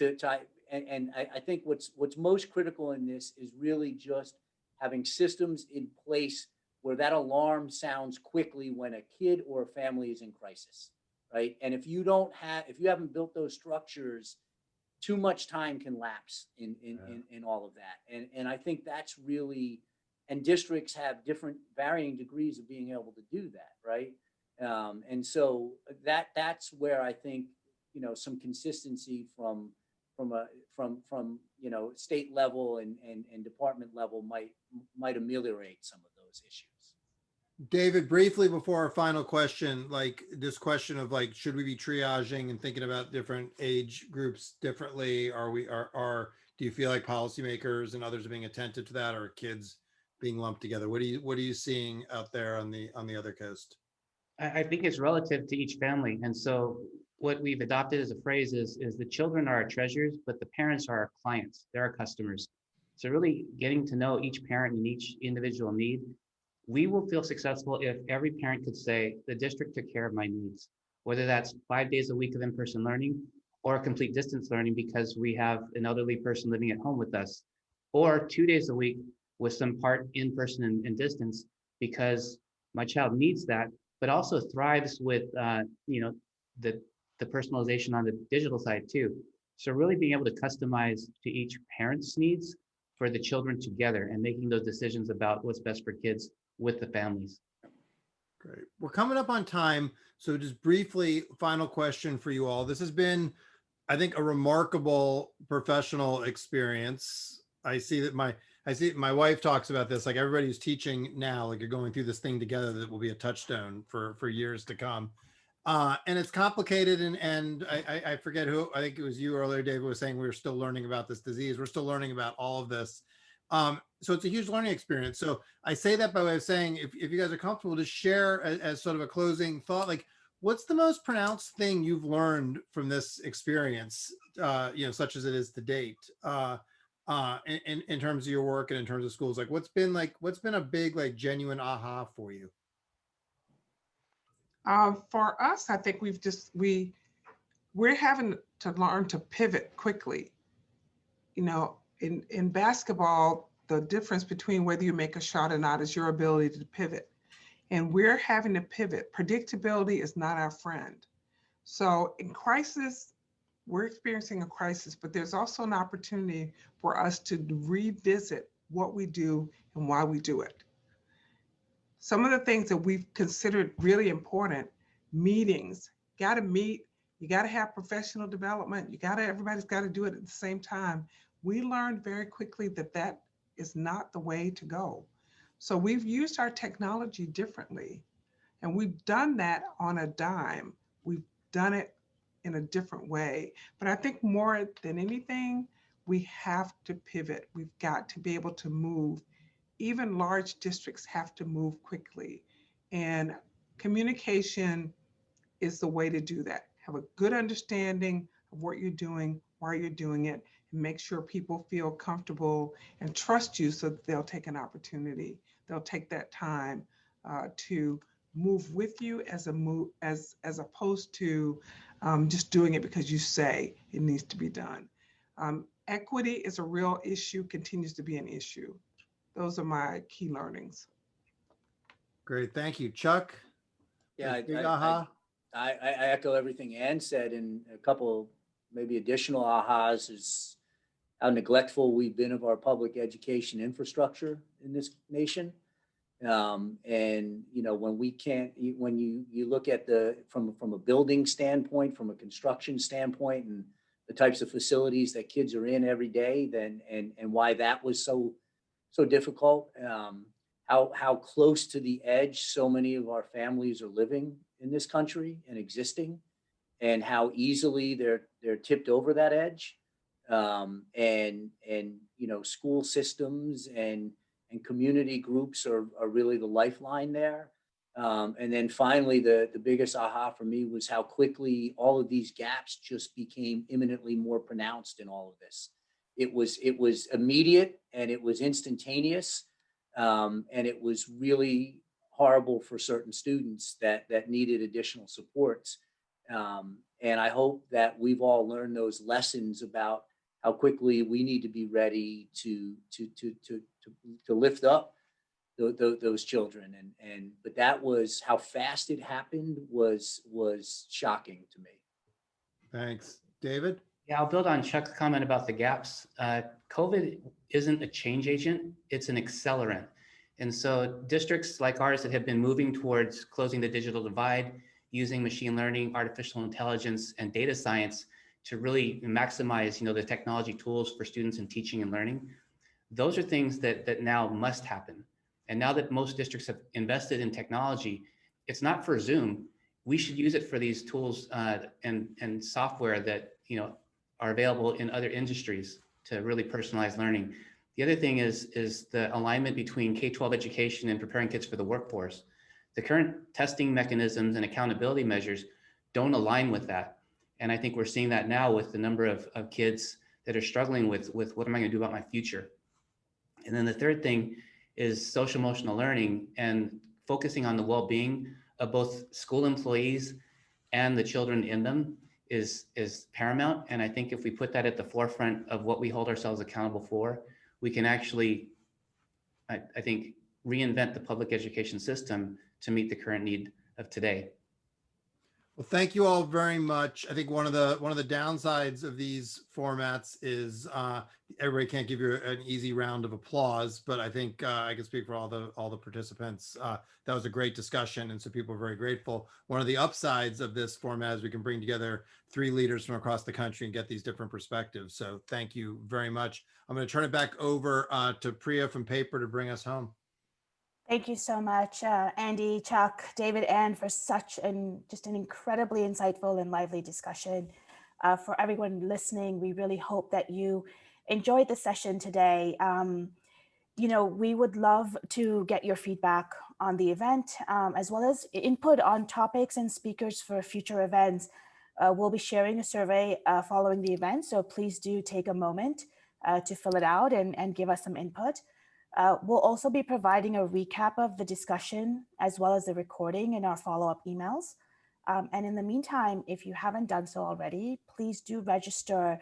I think what's most critical in this is really just having systems in place where that alarm sounds quickly when a kid or a family is in crisis, right? And if you haven't built those structures, too much time can lapse in all of that. And I think that's really, and districts have different varying degrees of being able to do that, right? And so that's where I think, some consistency from state level and department level might ameliorate some of those issues. David, briefly before our final question, like this question of like, should we be triaging and thinking about different age groups differently? Do you feel like policymakers and others are being attentive to that, or kids being lumped together? What are you seeing out there on the other coast? I think it's relative to each family. And so what we've adopted as a phrase is the children are our treasures, but the parents are our clients. They're our customers. So really getting to know each parent and each individual need. We will feel successful if every parent could say, the district took care of my needs, whether that's 5 days a week of in-person learning or complete distance learning because we have an elderly person living at home with us, or 2 days a week with some part in-person and distance because my child needs that, but also thrives with, the personalization on the digital side too. So really being able to customize to each parent's needs for the children together and making those decisions about what's best for kids with the families. Great. We're coming up on time. So just briefly, final question for you all. This has been, I think, a remarkable professional experience. I see my wife talks about this, like everybody who's teaching now, like you're going through this thing together that will be a touchstone for years to come. And it's complicated. And I forget who, I think it was you earlier, David, was saying we were still learning about this disease. We're still learning about all of this. So it's a huge learning experience. So I say that by way of saying, if you guys are comfortable, to share as sort of a closing thought, like what's the most pronounced thing you've learned from this experience, such as it is to date, in terms of your work and in terms of schools? Like what's been a big, like genuine aha for you? For us, I think we're having to learn to pivot quickly. In basketball, the difference between whether you make a shot or not is your ability to pivot. And we're having to pivot. Predictability is not our friend. So in crisis, we're experiencing a crisis, but there's also an opportunity for us to revisit what we do and why we do it. Some of the things that we've considered really important, meetings, got to meet, you got to have professional development, everybody's got to do it at the same time. We learned very quickly that is not the way to go. So we've used our technology differently, and we've done that on a dime. We've done it in a different way. But I think more than anything, we have to pivot. We've got to be able to move even large districts have to move quickly. And communication is the way to do that. Have a good understanding of what you're doing, why you're doing it, and make sure people feel comfortable and trust you so that they'll take an opportunity. They'll take that time to move with you as opposed to just doing it because you say it needs to be done. Equity is a real issue, continues to be an issue. Those are my key learnings. Great, thank you. Chuck? Yeah, Big aha? I echo everything Ann said, and a couple maybe additional ahas is how neglectful we've been of our public education infrastructure in this nation. And you know, when we can't, when you look at from a building standpoint, from a construction standpoint, and the types of facilities that kids are in every day, then and why that was so difficult. How close to the edge so many of our families are living in this country and existing, and how easily they're tipped over that edge. And you know, school systems and community groups are really the lifeline there. And then finally, the biggest aha for me was how quickly all of these gaps just became imminently more pronounced in all of this. It was immediate and it was instantaneous, and it was really horrible for certain students that needed additional supports. And I hope that we've all learned those lessons about how quickly we need to be ready to lift up those children. And but that was how fast it happened was shocking to me. Thanks. David? Yeah, I'll build on Chuck's comment about the gaps. COVID isn't a change agent, it's an accelerant. And so districts like ours that have been moving towards closing the digital divide, using machine learning, artificial intelligence, and data science to really maximize, the technology tools for students in teaching and learning, those are things that now must happen. And now that most districts have invested in technology, it's not for Zoom. We should use it for these tools and software that are available in other industries to really personalize learning. The other thing is the alignment between K-12 education and preparing kids for the workforce. The current testing mechanisms and accountability measures don't align with that. And I think we're seeing that now with the number of kids that are struggling with what am I going to do about my future? And then the third thing is social emotional learning and focusing on the well-being of both school employees and the children in them is paramount. And I think if we put that at the forefront of what we hold ourselves accountable for, we can actually, I think, reinvent the public education system to meet the current need of today. Well, thank you all very much. I think one of the downsides of these formats is everybody can't give you an easy round of applause, but I think I can speak for all the participants. That was a great discussion, and so people are very grateful. One of the upsides of this format is we can bring together 3 leaders from across the country and get these different perspectives. So thank you very much. I'm going to turn it back over to Priya from Paper to bring us home. Thank you so much, Andy, Chuck, David, Ann, for just an incredibly insightful and lively discussion. For everyone listening, we really hope that you enjoyed the session today. We would love to get your feedback on the event, as well as input on topics and speakers for future events. We'll be sharing a survey following the event, so please do take a moment to fill it out and give us some input. We'll also be providing a recap of the discussion as well as the recording in our follow-up emails. And in the meantime, if you haven't done so already, please do register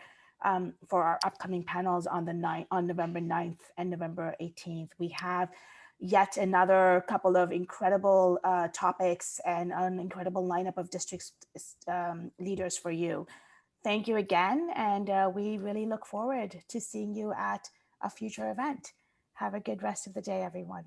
for our upcoming panels on November 9th and November 18th. We have yet another couple of incredible topics and an incredible lineup of district leaders for you. Thank you again, and we really look forward to seeing you at a future event. Have a good rest of the day, everyone.